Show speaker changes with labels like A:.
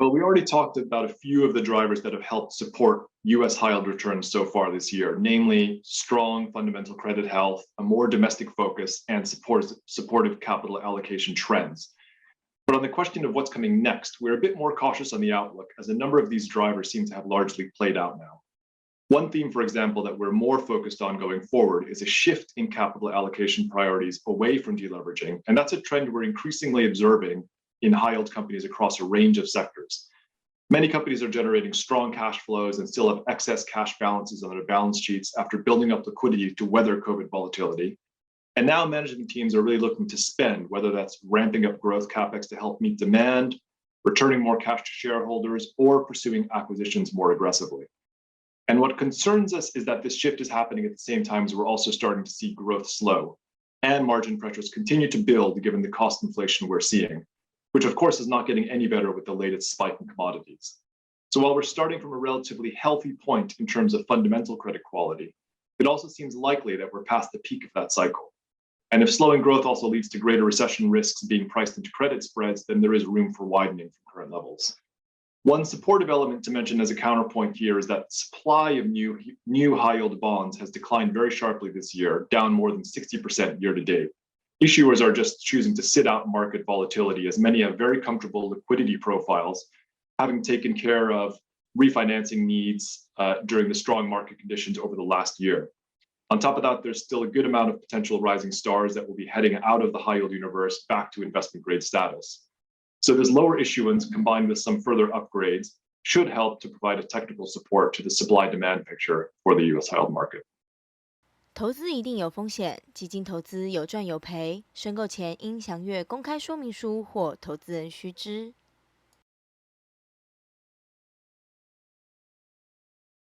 A: Well, we already talked about a few of the drivers that have helped support US high yield returns so far this year, namely strong fundamental credit health, a more domestic focus, and supportive capital allocation trends. But on the question of what's coming next, we're a bit more cautious on the outlook, as a number of these drivers seem to have largely played out now. One theme, for example, that we're more focused on going forward is a shift in capital allocation priorities away from deleveraging. And that's a trend we're increasingly observing in high yield companies across a range of sectors. Many companies are generating strong cash flows and still have excess cash balances on their balance sheets after building up liquidity to weather COVID volatility. And now management teams are really looking to spend, whether that's ramping up growth capex to help meet demand, returning more cash to shareholders, or pursuing acquisitions more aggressively. And what concerns us is that this shift is happening at the same time as we're also starting to see growth slow and margin pressures continue to build given the cost inflation we're seeing, which of course is not getting any better with the latest spike in commodities. So while we're starting from a relatively healthy point in terms of fundamental credit quality, it also seems likely that we're past the peak of that cycle. And if slowing growth also leads to greater recession risks being priced into credit spreads, then there is room for widening from current levels. One supportive element to mention as a counterpoint here is that supply of new high yield bonds has declined very sharply this year, down more than 60% year to date. Issuers are just choosing to sit out market volatility, as many have very comfortable liquidity profiles, having taken care of refinancing needs during the strong market conditions over the last year. On top of that, there's still a good amount of potential rising stars that will be heading out of the high yield universe back to investment grade status. So this lower issuance combined with some further upgrades should help to provide a technical support to the supply-demand picture for the US high yield market.
B: 投资一定有风险，基金投资有赚有赔，申购前应详阅公开说明书或投资人须知。